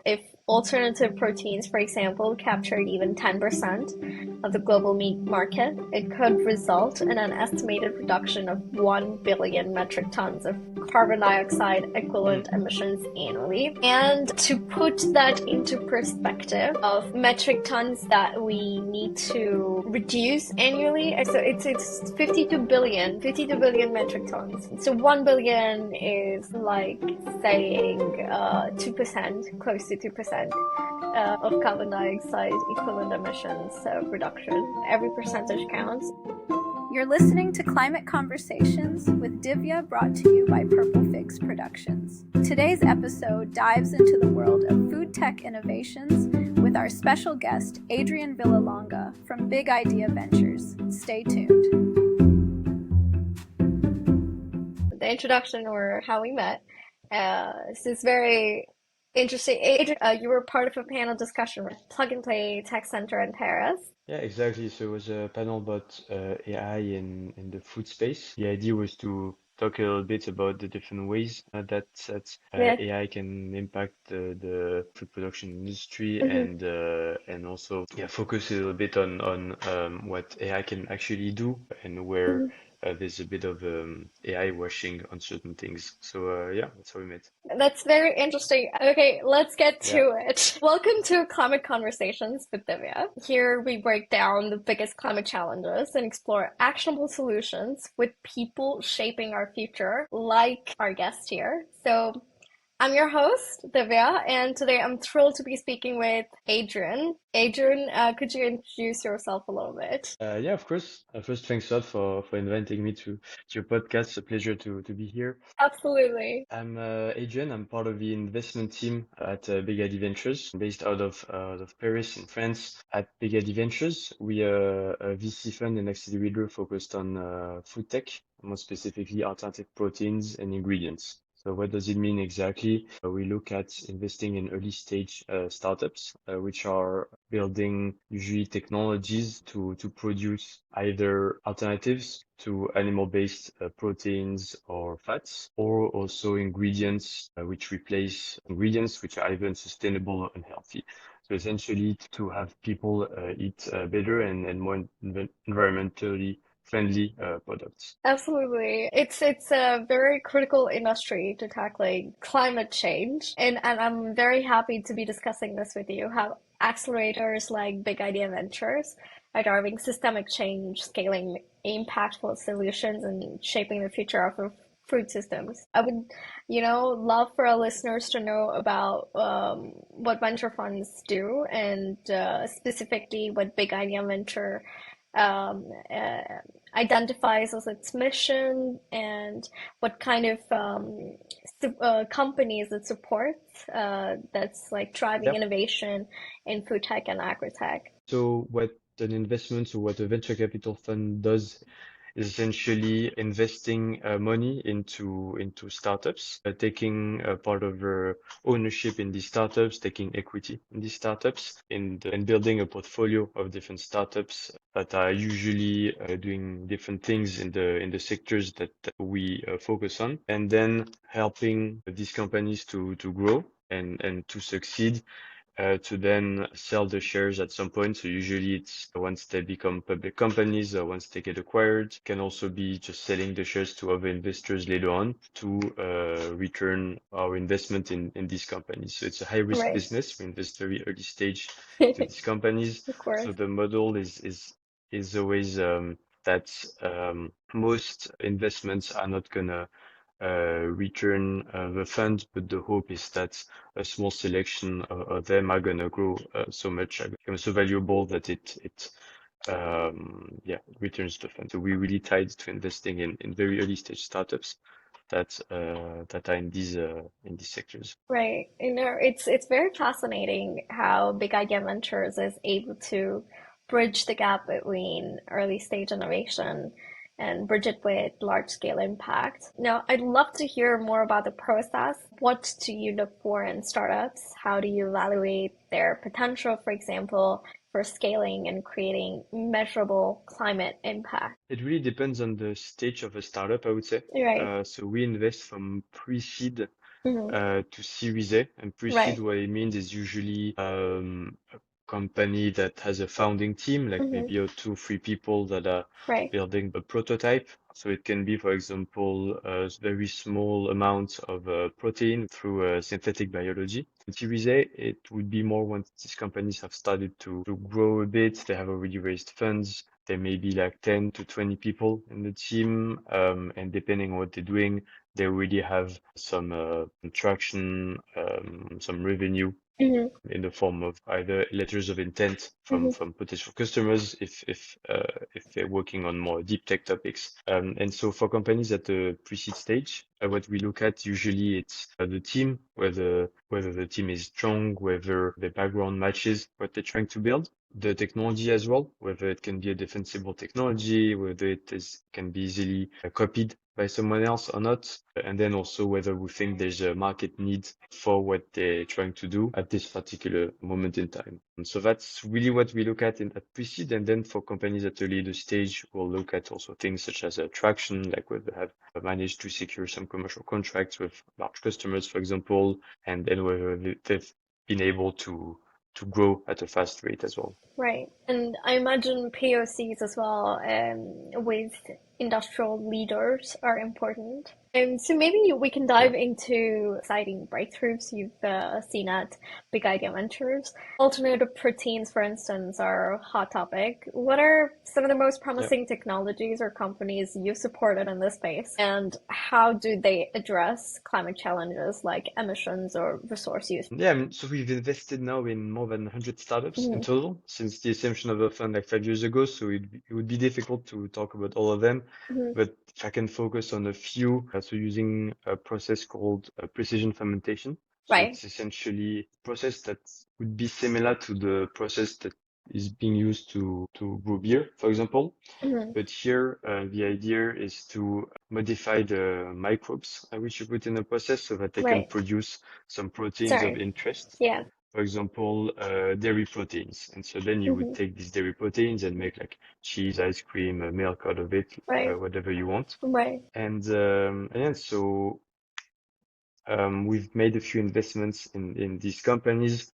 If alternative proteins, for example, captured even 10% of the global meat market, it could result in an estimated reduction of 1 billion metric tons of carbon dioxide equivalent emissions annually. And to put that into perspective of metric tons that we need to reduce annually, so it's 52 billion metric tons. So 1 billion is like saying 2%, close to 2% of carbon dioxide equivalent emissions reduction. Every percentage counts. You're listening to Climate Conversations with Divya, brought to you by Purple Figs Productions. Today's episode dives into the world of food tech innovations with our special guest, Adrien Villalonga from Big Idea Ventures. Stay tuned. The introduction or how we met. This is very interesting. Adrien, you were part of a panel discussion with Plug and Play Tech Center in Paris. Yeah, exactly. So it was a panel about AI in the food space. The idea was to talk a little bit about the different ways that Yeah. AI can impact the food production industry Mhm. and also focus a little bit on what AI can actually do and where Mhm. there's a bit of AI washing on certain things. So yeah, that's how we met. That's very interesting. Okay, let's get Yeah. to it. Welcome to Climate Conversations with Divya. Here we break down the biggest climate challenges and explore actionable solutions with people shaping our future, like our guest here. So I'm your host, Divya, and today I'm thrilled to be speaking with Adrien. Adrien, could you introduce yourself a little bit? Yeah, of course. First, thanks a lot for inviting me to your podcast. It's a pleasure to be here. Absolutely. I'm Adrien. I'm part of the investment team at Big Idea Ventures, based out of Paris in France. At Big Idea Ventures, we are a VC fund and accelerator focused on food tech, more specifically alternative proteins and ingredients. So what does it mean exactly? We look at investing in early stage startups, which are building usually technologies to produce either alternatives to animal-based proteins or fats, or also ingredients which replace ingredients which are either unsustainable or unhealthy. So essentially to have people eat better and more environmentally friendly products. Absolutely. It's a very critical industry to tackling climate change. And I'm very happy to be discussing this with you, how accelerators like Big Idea Ventures are driving systemic change, scaling impactful solutions, and shaping the future of our food systems. I would, love for our listeners to know about what venture funds do and specifically what Big Idea Venture um, uh, identifies as its mission and what kind of companies it supports that's like driving Yep. innovation in food tech and agri-tech. So what an investment or what a venture capital fund does is essentially investing money into startups, taking part of ownership in these startups, taking equity in these startups, and building a portfolio of different startups that are usually doing different things in the sectors that we focus on, and then helping these companies to grow and to succeed to then sell the shares at some point. So usually it's once they become public companies or once they get acquired. Can also be just selling the shares to other investors later on to return our investment in these companies. So it's a high risk Right. business. We invest very early stage to these companies. Of course. So the model is always that most investments are not gonna return the fund, but the hope is that a small selection of them are gonna grow so much, become so valuable that it returns the fund. So we really tied to investing in very early stage startups that are in these sectors. Right. It's very fascinating how Big Idea Ventures is able to bridge the gap between early stage innovation and bridge it with large scale impact. Now, I'd love to hear more about the process. What do you look for in startups? How do you evaluate their potential, for example, for scaling and creating measurable climate impact? It really depends on the stage of a startup, I would say. Right. So we invest from pre-seed to Series A. And pre-seed, Right. what it means is usually a company that has a founding team, like maybe two, three people that are Right. building a prototype. So it can be, for example, a very small amount of protein through synthetic biology. In Series A, it would be more once these companies have started to grow a bit, they have already raised funds. There may be like 10 to 20 people in the team, and depending on what they're doing, they already have some traction, some revenue in the form of either letters of intent from potential customers if they're working on more deep tech topics. And so for companies at the pre-seed stage, what we look at usually it's the team, whether the team is strong, whether the background matches what they're trying to build. The technology as well, whether it can be a defensible technology, whether can be easily copied by someone else or not, and then also whether we think there's a market need for what they're trying to do at this particular moment in time. And so that's really what we look at at pre-seed, and then for companies at the later stage, we'll look at also things such as traction, like whether they have managed to secure some commercial contracts with large customers, for example, and then whether they've been able to grow at a fast rate as well. Right. And I imagine POCs as well, with industrial leaders are important. So maybe we can Yeah. dive into exciting breakthroughs you've seen at Big Idea Ventures. Alternative proteins, for instance, are a hot topic. What are some of the most Yeah. promising technologies or companies you've supported in this space? And how do they address climate challenges like emissions or resource use? Yeah, so we've invested now in more than 100 startups in total since the inception of the fund like 5 years ago. So it would be difficult to talk about all of them, but if I can focus on a few, so using a process called precision fermentation. So Right. it's essentially a process that would be similar to the process that is being used to brew beer, for example. But here, the idea is to modify the microbes which you put in the process so that they can Right. produce some proteins of Sorry. interest. Yeah. For example, dairy proteins. And so then you would take these dairy proteins and make like cheese, ice cream, milk out of it, Right. whatever you want. Right. And yeah, so we've made a few investments in these companies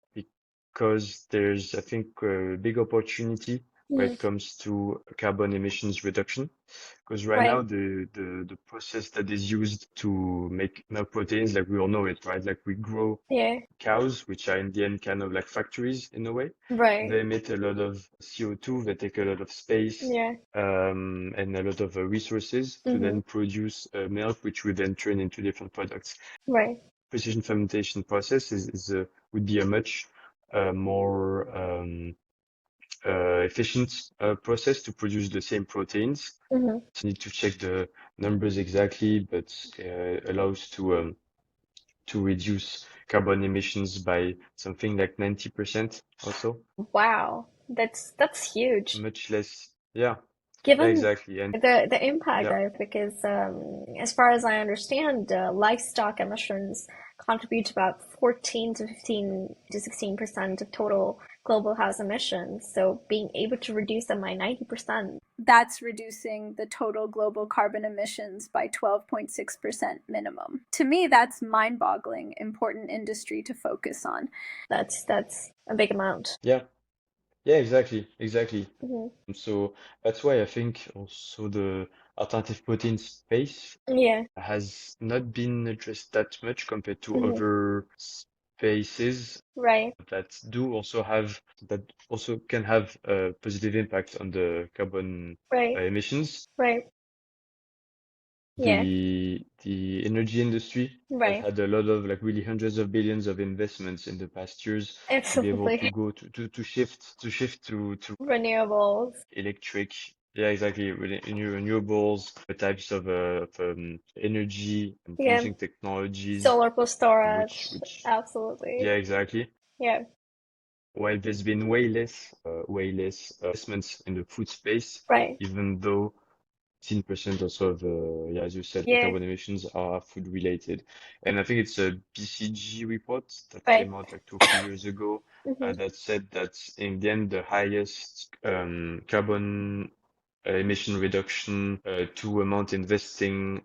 because there's, I think, a big opportunity when it comes to carbon emissions reduction. Because right now, Right. the process that is used to make milk proteins, like we all know it, right? Like we grow Yeah. cows, which are in the end kind of like factories in a way. Right. They emit a lot of CO2, they take a lot of space, Yeah. and a lot of resources to then produce milk, which we then turn into different products. Right. Precision fermentation process would be a much more efficient process to produce the same proteins. You need to check the numbers exactly, but allows to reduce carbon emissions by something like 90% or so. Wow. That's huge. Much less. Yeah, yeah, Given exactly. And the impact yeah, of, because as far as I understand, livestock emissions contribute to about 14 to 15 to 16% of total global house emissions. So being able to reduce them by 90%. That's reducing the total global carbon emissions by 12.6% minimum. To me, that's mind-boggling, important industry to focus on. That's a big amount. yeah, yeah, exactly, exactly. Hmm. So that's why I think also the alternative protein space Yeah. has not been addressed that much compared to Hmm. other spaces Right. that also can have a positive impact on the carbon Right. emissions. Right. Yeah. The energy industry has Right. had a lot of like really hundreds of billions of investments in the past years to be able to Absolutely. go to shift to Renewables. electric. Yeah, exactly. Renewables, the types of energy and Yeah. producing technologies, Solar plus storage. which Absolutely. yeah, exactly. Yeah. While there's been way less investments in the food space, Right. even though 10% or so of yeah, as you said, the Yeah. carbon emissions are food related. And I think it's a BCG report that Right. came out like 2 or 3 years ago Hmm. that said that in the end, the highest carbon emission reduction to amount invested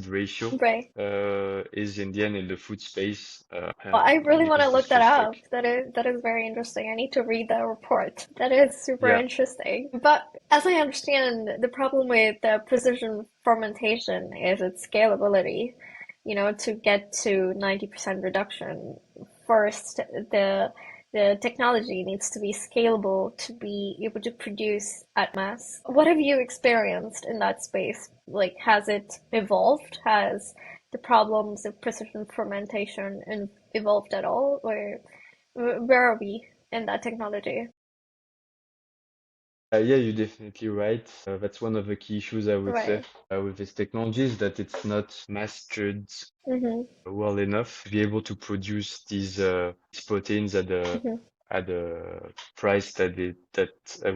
ratio Right. is in the end in the food space Well, I really want to because it's look that just up. like That is very interesting. I need to read that report. That is super yeah. interesting. But as I understand, the problem with precision fermentation is its scalability. To get to 90% reduction, first the technology needs to be scalable to be able to produce at mass. What have you experienced in that space? Like, has it evolved? Has the problems of precision fermentation evolved at all, or where are we in that technology? Yeah, you're definitely right. That's one of the key issues I would say Right. with this technology is that it's not mastered Mm-hmm. well enough to be able to produce these proteins Mm-hmm. at a price that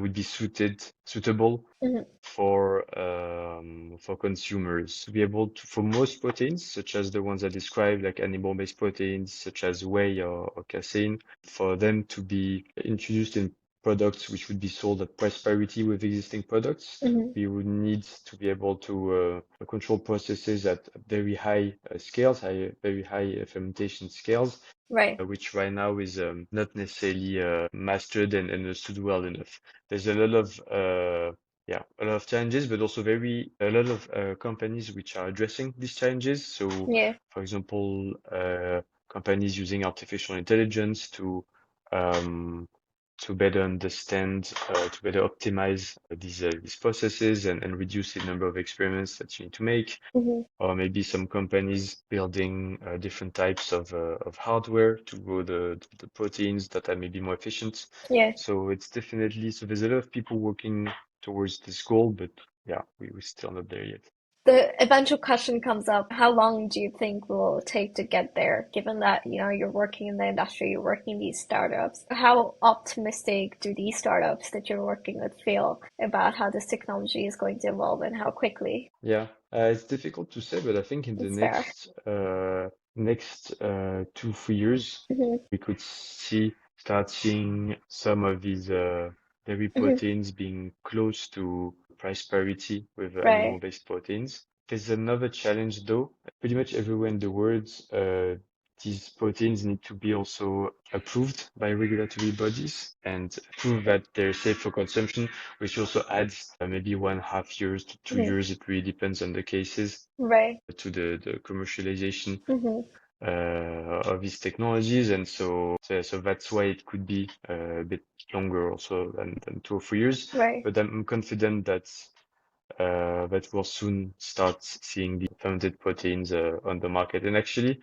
would be suitable Mm-hmm. for consumers to be able to for most proteins such as the ones I described like animal-based proteins such as whey or casein for them to be introduced in products which would be sold at price parity with existing products. Mm-hmm. We would need to be able to control processes at very high scales, very high fermentation scales, Right. which right now is not necessarily mastered and understood well enough. There's a lot of a lot of challenges, but also a lot of companies which are addressing these challenges. So, Yeah. for example, companies using artificial intelligence um, to better understand, to better optimize these processes and reduce the number of experiments that you need to make Mm-hmm. or maybe some companies building different types of hardware to grow the proteins that are maybe more efficient. Yeah. So it's definitely, so there's a lot of people working towards this goal, but yeah, we're still not there yet. The eventual question comes up, how long do you think will take to get there, given that, you're working in the industry, you're working in these startups? How optimistic do these startups that you're working with feel about how this technology is going to evolve and how quickly? Yeah, it's difficult to say, but I think in the It's fair. next 2, 3 years, Hmm. we could start seeing some of these dairy Hmm. proteins being close to price parity with Right. animal-based proteins. There's another challenge though. Pretty much everywhere in the world, these proteins need to be also approved by regulatory bodies and prove that they're safe for consumption, which also adds maybe 1.5 years to two Hmm. years. It really depends on the cases Right. to the commercialization Hmm. of these technologies. And so that's why it could be a bit longer also than 2 or 3 years. Right. But I'm confident that we'll soon start seeing the fermented proteins on the market. And actually,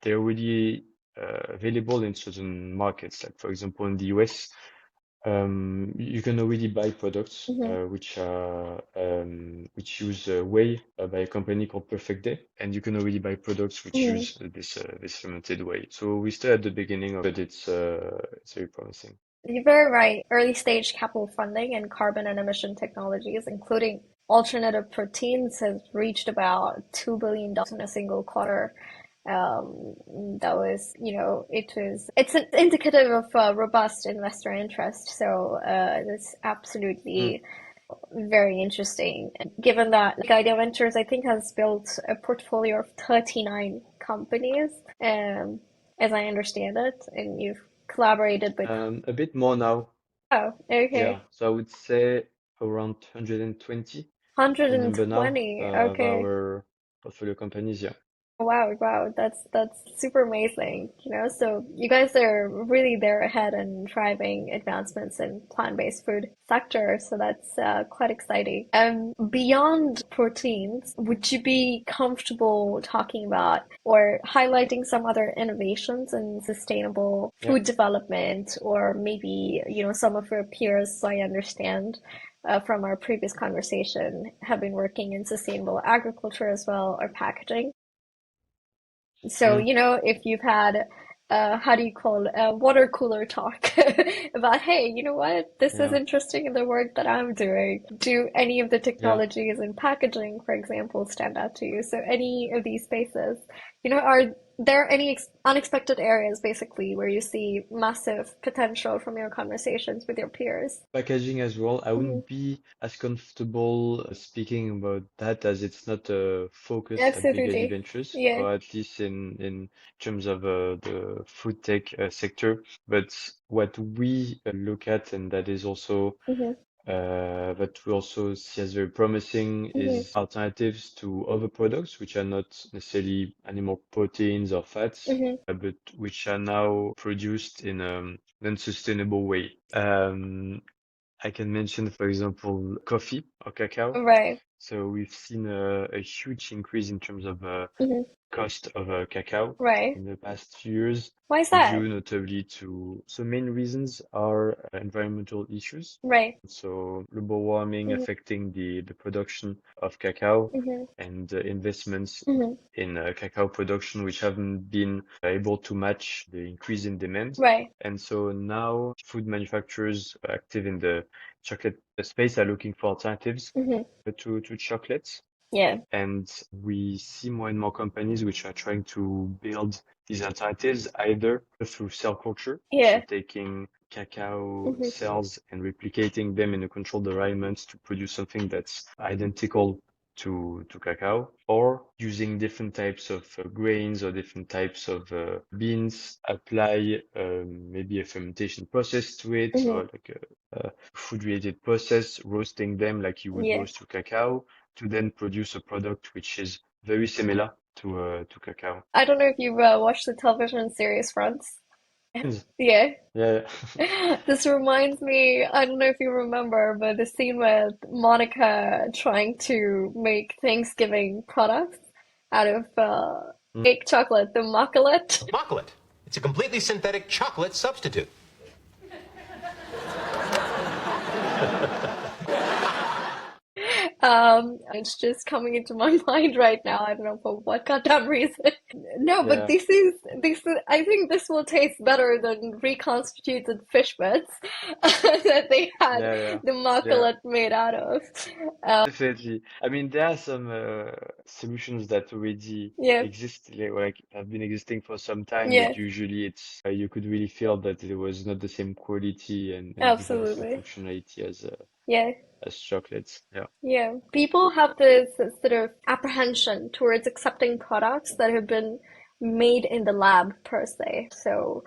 they're already available in certain markets. Like for example, in the US, you can already buy products Hmm. which use whey by a company called Perfect Day, and you can already buy products which Hmm. use this fermented whey. So we're still at the beginning of it, but it's very promising. You're very right. Early stage capital funding in carbon and emission technologies, including alternative proteins, has reached about $2 billion in a single quarter. Um, that was, it's an indicative of robust investor interest. So that's Mm. absolutely very interesting. Given that like, Idea Ventures, I think, has built a portfolio of 39 companies, um, as I understand it, and you've collaborated with. A bit more now. Oh, Yeah, okay. so I would say around 120 the number now 120. of Okay. our portfolio companies. Yeah. Wow, wow, that's super amazing. So you guys are really there ahead and driving advancements in plant-based food sector. So that's quite exciting. Beyond proteins, would you be comfortable talking about or highlighting some other innovations in sustainable Yeah. food development, or maybe, some of your peers, I understand, from our previous conversation, have been working in sustainable agriculture as well, or packaging? So, Mm. if you've had, how do you call it, water cooler talk about, hey, you know what, this is Yeah. interesting in the work that I'm doing. Do any of the Yeah. technologies in packaging, for example, stand out to you? So any of these spaces, are there any unexpected areas basically where you see massive potential from your conversations with your peers? Packaging as well. I Hmm. wouldn't be as comfortable speaking about that as it's not a focus at Big ID Absolutely. Ventures, Yeah. or at least in terms of the food tech sector. But what we look at, and that is also Hmm. but we also see as very promising Hmm. is alternatives to other products, which are not necessarily animal proteins or fats, Hmm. but which are now produced in a non-sustainable way. I can mention, for example, coffee or cacao. Right. So we've seen a huge increase in terms of Hmm. cost of cacao Right. in the past few years, Why is that? due notably to so main reasons are environmental issues. Right. So global warming Hmm. affecting the production of cacao Hmm. and investments Hmm. in cacao production, which haven't been able to match the increase in demand. Right. And so now food manufacturers active in the chocolate space are looking for alternatives Hmm. to chocolates. Yeah. And we see more and more companies which are trying to build these alternatives either through cell culture, so Yeah. taking cacao Hmm. cells and replicating them in a controlled environment to produce something that's identical to cacao, or using different types of grains or different types of beans, apply maybe a fermentation process to it, Hmm. or like a food-related process, roasting them like you would Yeah. roast your cacao to then produce a product which is very similar to cacao. I don't know if you've watched the television series Friends. Yeah, Yeah. yeah. This reminds me, I don't know if you remember, but the scene with Monica trying to make Thanksgiving products out of Mm. fake chocolate, the macalet. Chocolate. It's a completely synthetic chocolate substitute. It's just coming into my mind right now. I don't know for what goddamn reason. No, but Yeah, this is, I think this will taste better than reconstituted fish bits that they had yeah, yeah, the yeah. macalet made out of. Definitely. I mean, there are some solutions that already Yeah, exist, like have been existing for some time, yeah, but usually it's you could really feel that it was not the same quality and didn't have the absolutely. functionality Yeah. as chocolates. Yeah. Yeah, people have this sort of apprehension towards accepting products that have been made in the lab per se. So,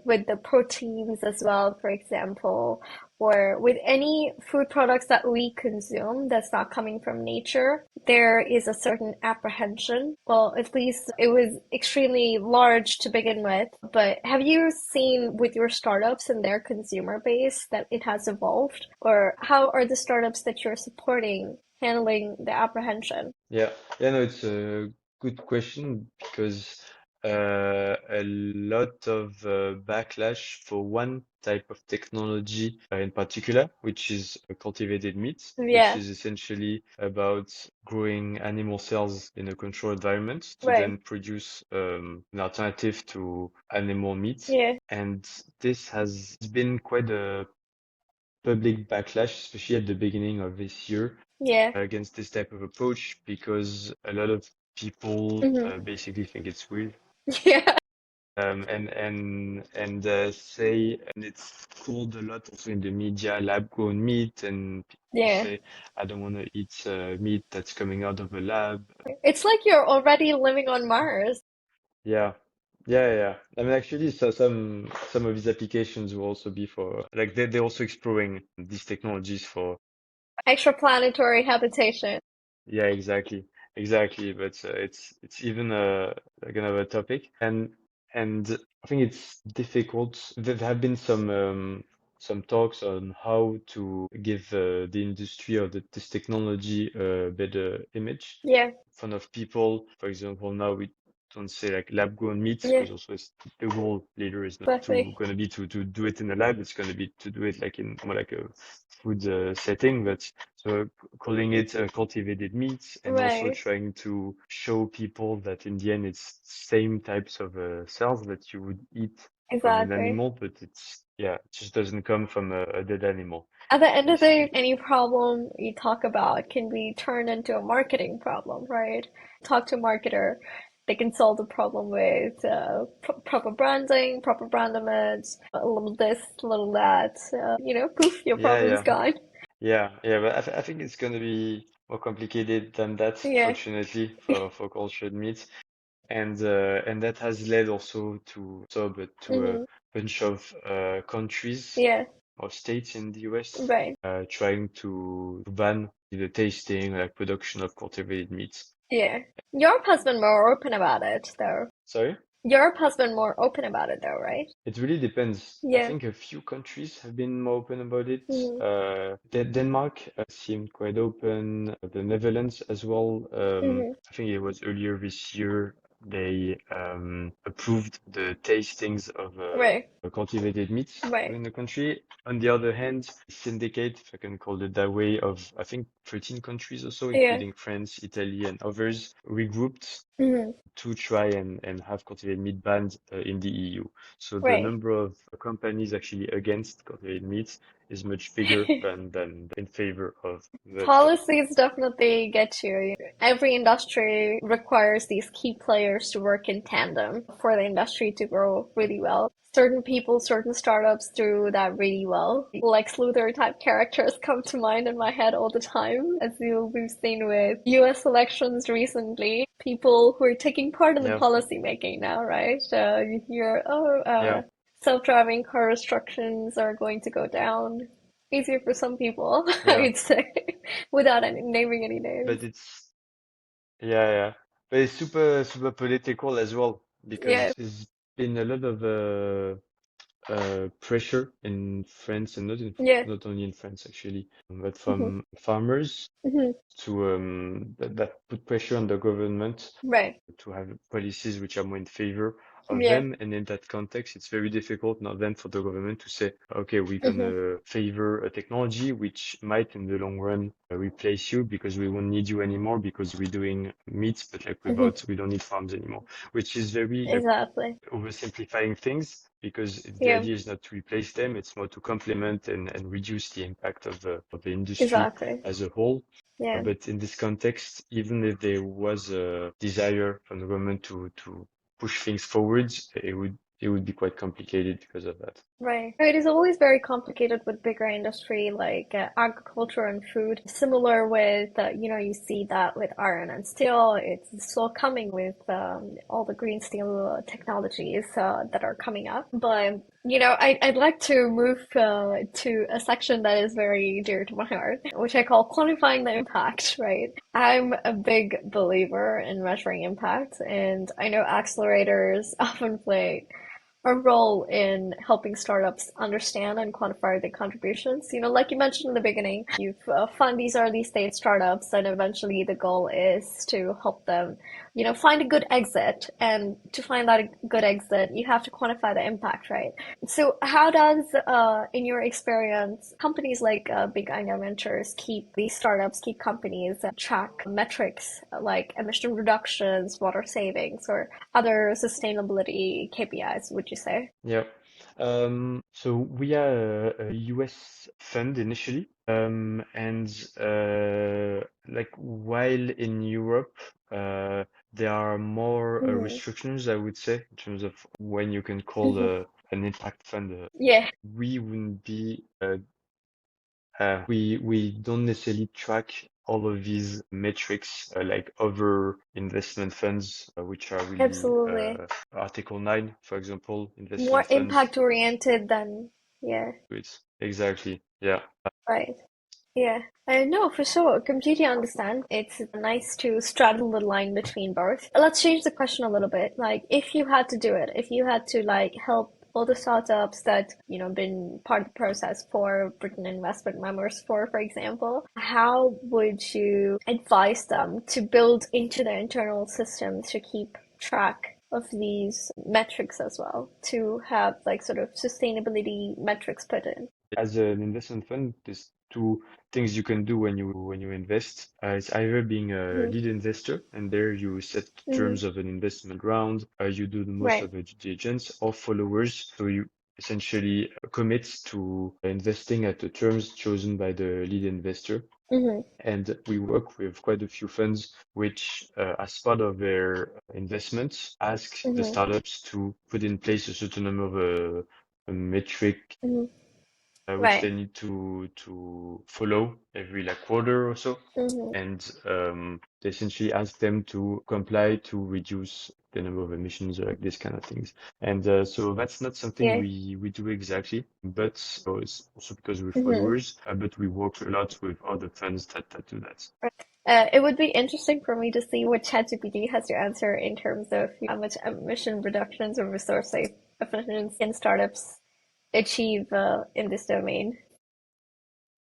with the proteins as well, for example, or with any food products that we consume that's not coming from nature, there is a certain apprehension. Well, at least it was extremely large to begin with. But have you seen with your startups and their consumer base that it has evolved? Or how are the startups that you're supporting handling the apprehension? Yeah, yeah, no, it's a good question because a lot of backlash for one type of technology in particular, which is cultivated meat, which Yeah, is essentially about growing animal cells in a controlled environment to right. then produce an alternative to animal meat. Yeah, And this has been quite a public backlash, especially at the beginning of this year yeah. against this type of approach because a lot of people Hmm. basically think it's weird Yeah, and say and it's called a lot also in the media lab grown meat and people yeah. say I don't want to eat meat that's coming out of a lab. It's like you're already living on Mars. Yeah, yeah, yeah. I mean, actually, so some of these applications will also be for like they're also exploring these technologies for. Extraplanetary habitation. Yeah, exactly, exactly. But it's even like another topic, and I think it's difficult. There have been some talks on how to give the industry or this technology a better image Yeah, in front of people. For example, now we don't say like lab-grown meat yeah, because also the goal later is not to exactly. going to be to do it in a lab. It's going to be to do it like in more like a food setting, but. So calling it cultivated meats and also Right, trying to show people that in the end it's same types of cells that you would eat from an exactly. animal, but it's yeah, it just doesn't come from a dead animal, At the end of the day, basically. any problem you talk about can be turned into a marketing problem, right? Talk to a marketer. They can solve the problem with proper branding, proper brand image, a little this, a little that. Poof, your Yeah, problem's yeah. gone. Yeah, but I think it's going to be more complicated than that, Yeah. fortunately, for cultured meats. And that has led also to a Hmm. bunch of countries Yeah. or states in the US Right. trying to ban the tasting, like production of cultivated meats. Yeah. Europe has been more open about it, though. Sorry? Europe has been more open about it, though, right? It really depends. I Yeah. think a few countries have been more open about it. Hmm. Denmark seemed quite open. The Netherlands as well. Hmm. I think it was earlier this year they approved the tastings of Right. cultivated meats Right. in the country. On the other hand, syndicate, if I can call it that way, of I think 13 countries or so, Yeah. including France, Italy, and others, regrouped Hmm. to try and have cultivated meat banned in the EU. So the Right. number of companies actually against cultivated meats is much bigger than in favor of the stuff. Policies definitely get you. Every industry requires these key players to work in tandem for the industry to grow really well. Certain people, certain startups do that really well. Lex Luthor type characters come to mind in my head all the time, as we've seen with US elections recently. People who are taking part in the Yeah, policy making now, right? You hear, yeah, self-driving car restrictions are going to go down. Easier for some people, I yeah. would say, without naming any names. But yeah. But it's super political as well Yeah. because there's been a lot of pressure in France and Yeah. not only in France actually, but Hmm. from farmers Hmm. to that put pressure on the government Right. to have policies which are more in favor of Yeah. them. And in that context, it's very difficult now then for the government to say, okay, we're Hmm. gonna favor a technology which might in the long run replace you because we won't need you anymore because we're doing meats, but like Hmm. we don't need farms anymore, which is very like Exactly. oversimplifying things because the Yeah. idea is not to replace them, it's more to complement and reduce the impact of the industry Exactly. as a whole. Yeah. But in this context, even if there was a desire from the government to push things forwards, it would be quite complicated because of that. Right. It is always very complicated with bigger industry like agriculture and food. Similar with, you see that with iron and steel. It's still coming with all the green steel technologies that are coming up. But, I'd like to move to a section that is very dear to my heart, which I call quantifying the impact, right? I'm a big believer in measuring impact, and I know accelerators often play a role in helping startups understand and quantify their contributions. Like you mentioned in the beginning, you fund these early stage startups, and eventually the goal is to help them, find a good exit. And to find that good exit, you have to quantify the impact, right? So, how does, in your experience, companies like Big Anya Ventures keep these startups, keep companies track metrics like emission reductions, water savings, or other sustainability KPIs, would you say? Yeah. So we are a US fund initially, and like while in Europe, there are more Hmm. restrictions, I would say, in terms of when you can call Hmm. an impact fund. Yeah. We wouldn't be we don't necessarily track all of these metrics like other investment funds, which are really Absolutely. Article 9, for example, More investment funds. impact oriented than, yeah, It's exactly, yeah. right. Yeah, I know for sure. Completely understand. It's nice to straddle the line between both. Let's change the question a little bit. Like, if you had to do it, if you had to like help all the startups that, been part of the process for Britain investment members for example, how would you advise them to build into their internal systems to keep track of these metrics as well, to have like sort of sustainability metrics put in? As an investment fund, there's two things you can do when you invest. It's either being a Hmm. lead investor, and there you set Hmm. terms of an investment round. You do the most Right. of the due diligence, or followers. So essentially commits to investing at the terms chosen by the lead investor. Mm-hmm. And we work with quite a few funds which, as part of their investments, ask the Mm-hmm. startups to put in place a certain number of a metric Mm-hmm. which Right. they need to follow every like quarter or so. Mm-hmm. And they essentially ask them to comply to reduce the number of emissions or like this kind of things. And so that's not something Yeah. we do exactly, but so it's also because we're Mm-hmm. followers, but we work a lot with other funds that do that. It would be interesting for me to see what ChatGPT has to answer in terms of how much emission reductions or resource efficiency can startups achieve in this domain.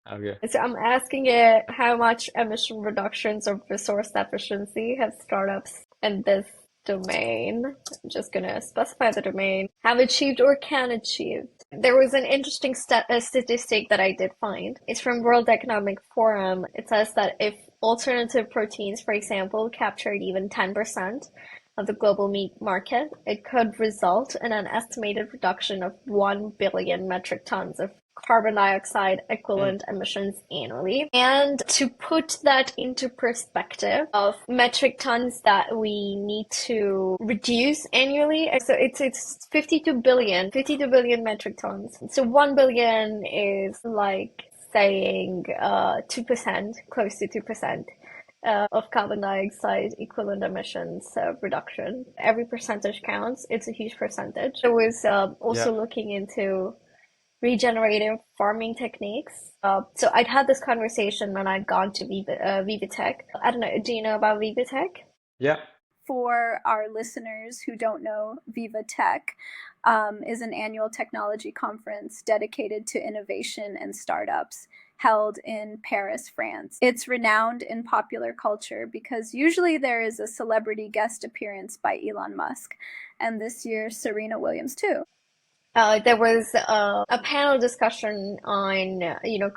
Okay. So I'm asking it how much emission reductions or resource efficiency have startups in this domain. I'm just gonna specify the domain have achieved or can achieve. There was an interesting statistic that I did find. It's from World Economic Forum. It says that if alternative proteins, for example, captured even 10% of the global meat market, it could result in an estimated reduction of 1 billion metric tons of carbon dioxide equivalent emissions annually. And to put that into perspective of metric tons that we need to reduce annually, so it's 52 billion metric tons. So 1 billion is like saying 2%, close to 2%. Of carbon dioxide equivalent emissions reduction. Every percentage counts. It's a huge percentage. I was Yeah. also looking into regenerative farming techniques. So I'd had this conversation when I'd gone to VivaTech. I don't know, do you know about VivaTech? Yeah. For our listeners who don't know, VivaTech is an annual technology conference dedicated to innovation and startups held in Paris, France. It's renowned in popular culture because usually there is a celebrity guest appearance by Elon Musk, and this year Serena Williams too. There was a panel discussion on,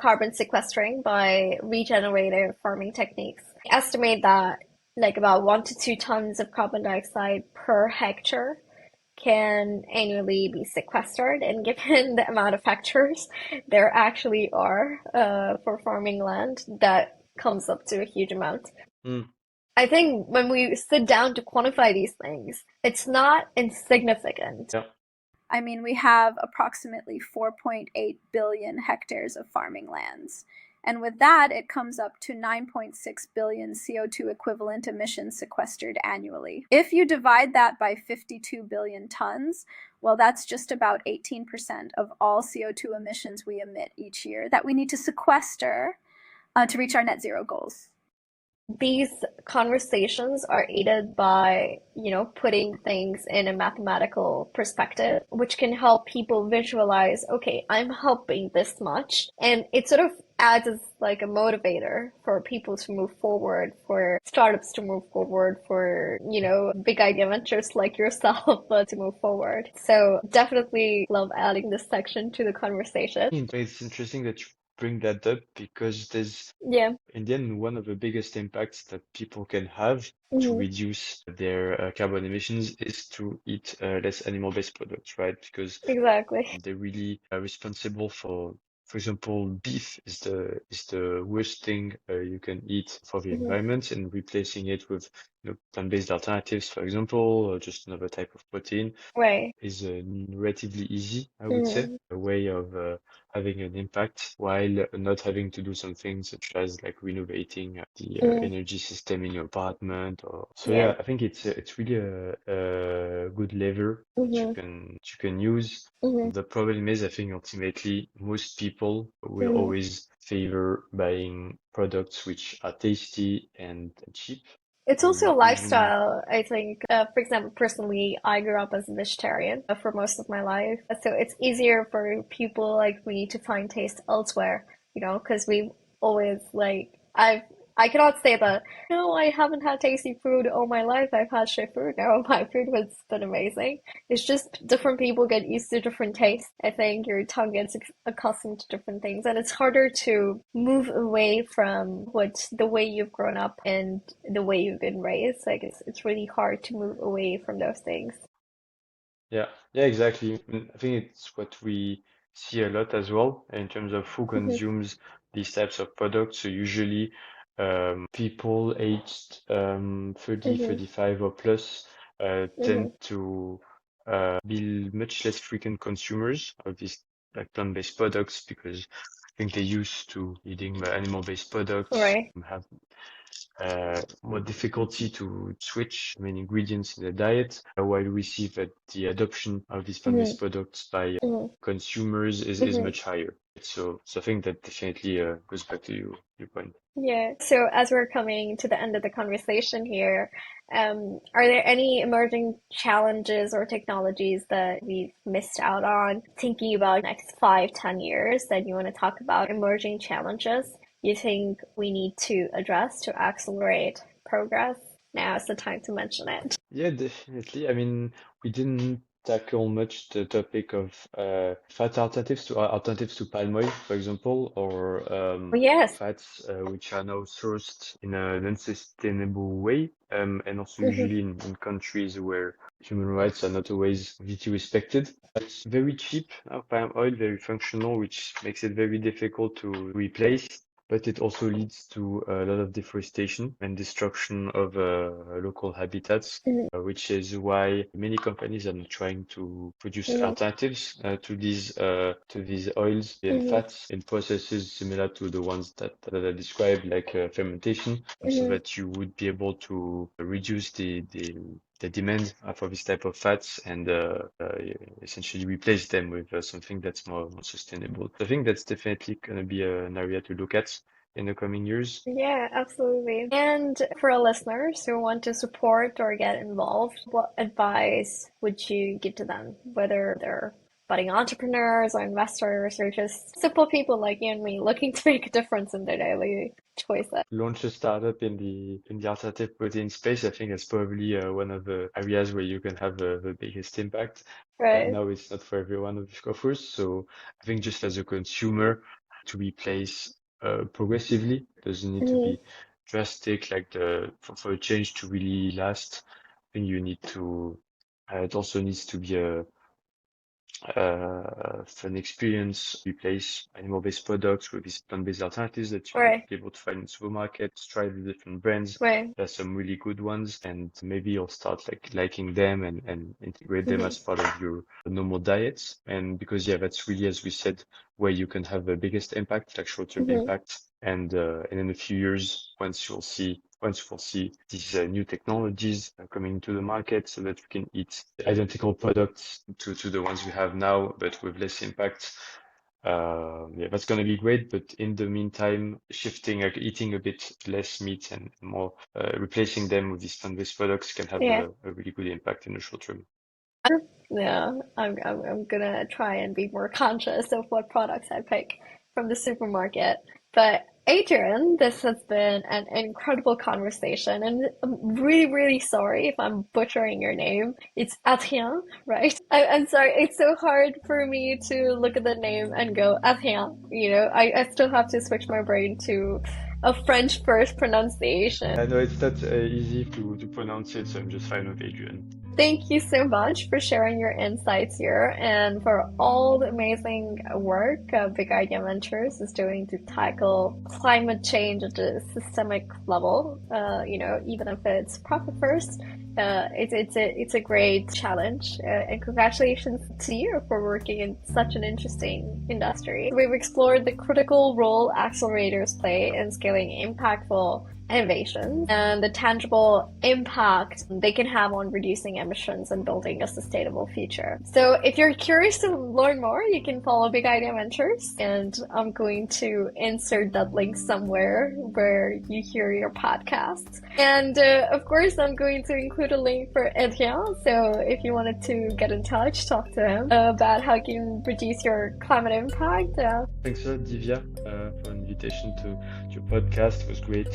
carbon sequestering by regenerative farming techniques. Estimate that like about 1 to 2 tons of carbon dioxide per hectare can annually be sequestered, and given the amount of hectares there actually are for farming land, that comes up to a huge amount. Mm. I think when we sit down to quantify these things, it's not insignificant. Yeah. I mean, we have approximately 4.8 billion hectares of farming lands. And with that, it comes up to 9.6 billion CO2 equivalent emissions sequestered annually. If you divide that by 52 billion tons, well, that's just about 18% of all CO2 emissions we emit each year that we need to sequester to reach our net zero goals. These conversations are aided by, putting things in a mathematical perspective, which can help people visualize, okay, I'm helping this much. And it sort of adds as like a motivator for people to move forward, for startups to move forward, for, big idea ventures like yourself to move forward. So definitely love adding this section to the conversation. It's interesting that you bring that up because there's, Yeah. in the end, one of the biggest impacts that people can have to Hmm. reduce their carbon emissions is to eat less animal-based products, right? Because Exactly. they're really responsible for example, beef is the worst thing you can eat for the Hmm. environment, and replacing it with plant-based alternatives, for example, or just another type of protein Right. is relatively easy, I would say, Hmm. a way of having an impact while not having to do some things such as like renovating the Hmm. energy system in your apartment. Or so Yeah. yeah, I think it's really a good lever that Hmm. you can use. Hmm. The problem is, I think ultimately most people will Hmm. always favor buying products which are tasty and cheap. It's also a And even lifestyle, I think. For example, personally, I grew up as a vegetarian for most of my life. So it's easier for people like me to find taste elsewhere, because we've always I cannot say that, no, I haven't had tasty food all my life. I've had shit food. No, my food has been amazing. It's just different people get used to different tastes. I think your tongue gets accustomed to different things, and it's harder to move away from the way you've grown up and the way you've been raised. Like it's really hard to move away from those things. Yeah, exactly. I think it's what we see a lot as well in terms of who Mm-hmm. consumes these types of products. So usually, people aged 30, Mm-hmm. 35 or plus Mm-hmm. tend to be much less frequent consumers of these like plant-based products because I think they're used to eating animal-based products, Right. have more difficulty to switch main ingredients in the diet, while we see that the adoption of these Mm-hmm. plant-based products by Mm-hmm. consumers is Mm-hmm. much higher. So I think that definitely goes back to your point. Yeah. So as we're coming to the end of the conversation here, are there any emerging challenges or technologies that we've missed out on thinking about next 5, 10 years that you want to talk about? Emerging challenges you think we need to address to accelerate progress? Now is the time to mention it. Yeah, definitely. I mean, we didn't tackle much the topic of fat alternatives to palm oil, for example, or Yes. fats which are now sourced in an unsustainable way, and also Hmm. usually in countries where human rights are not always completely respected. It's very cheap, palm oil, very functional, which makes it very difficult to replace. But it also leads to a lot of deforestation and destruction of local habitats, Hmm. which is why many companies are now trying to produce Hmm. alternatives to these oils and Hmm. fats in processes similar to the ones that I described, like fermentation, so Hmm. that you would be able to reduce the demand for this type of fats and essentially replace them with something that's more sustainable. So I think that's definitely going to be an area to look at in the coming years. Yeah, absolutely. And for our listeners who want to support or get involved, what advice would you give to them? Whether they're budding entrepreneurs or investors or just simple people like you and me looking to make a difference in their daily choices. Launch a startup in the alternative protein space. I think that's probably one of the areas where you can have the biggest impact. Right. Now it's not for everyone, of course. So I think just as a consumer, to replace progressively doesn't need to Hmm. be drastic. Like for a change to really last, I think you need to. It also needs to be a fun experience, replace animal-based products with these plant-based alternatives that you might Right. be able to find in supermarkets, try the different brands. Right. There's some really good ones, and maybe you'll start like liking them and integrate them Hmm. as part of your normal diets. And because yeah, that's really, as we said, where you can have the biggest impact, like short-term Hmm. impact. And in a few years, once we'll see these new technologies coming into the market so that we can eat identical products to the ones we have now, but with less impact. Yeah, that's going to be great. But in the meantime, shifting, like eating a bit less meat and more, replacing them with these plant-based products can have Yeah. a really good impact in the short term. Yeah, I'm gonna try and be more conscious of what products I pick from the supermarket. But Adrian, this has been an incredible conversation, and I'm really, really sorry if I'm butchering your name. It's Adrien, right? I'm sorry. It's so hard for me to look at the name and go Adrien. I still have to switch my brain to a French first pronunciation. I know it's not easy to pronounce it, so I'm just fine with Adrian. Thank you so much for sharing your insights here and for all the amazing work Big Idea Ventures is doing to tackle climate change at a systemic level. Even if it's profit first, it's a great challenge. And congratulations to you for working in such an interesting industry. We've explored the critical role accelerators play in scaling impactful innovations and the tangible impact they can have on reducing emissions and building a sustainable future. So if you're curious to learn more, you can follow Big Idea Ventures, and I'm going to insert that link somewhere where you hear your podcasts. And of course, I'm going to include a link for Adrien. So if you wanted to get in touch, talk to him about how you can reduce your climate impact. Thanks a lot, Divya, for the invitation to your podcast. It was great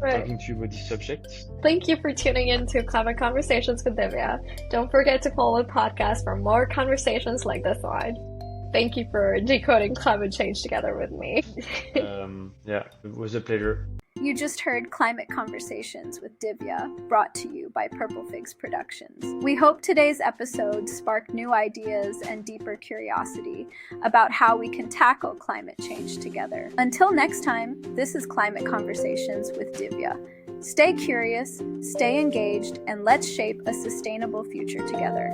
Right. talking to you about these subjects. Thank you for tuning in to Climate Conversations with Divya. Don't forget to follow the podcast for more conversations like this one. Thank you for decoding climate change together with me. Yeah, it was a pleasure. You just heard Climate Conversations with Divya, brought to you by Purple Figs Productions. We hope today's episode sparked new ideas and deeper curiosity about how we can tackle climate change together. Until next time, this is Climate Conversations with Divya. Stay curious, stay engaged, and let's shape a sustainable future together.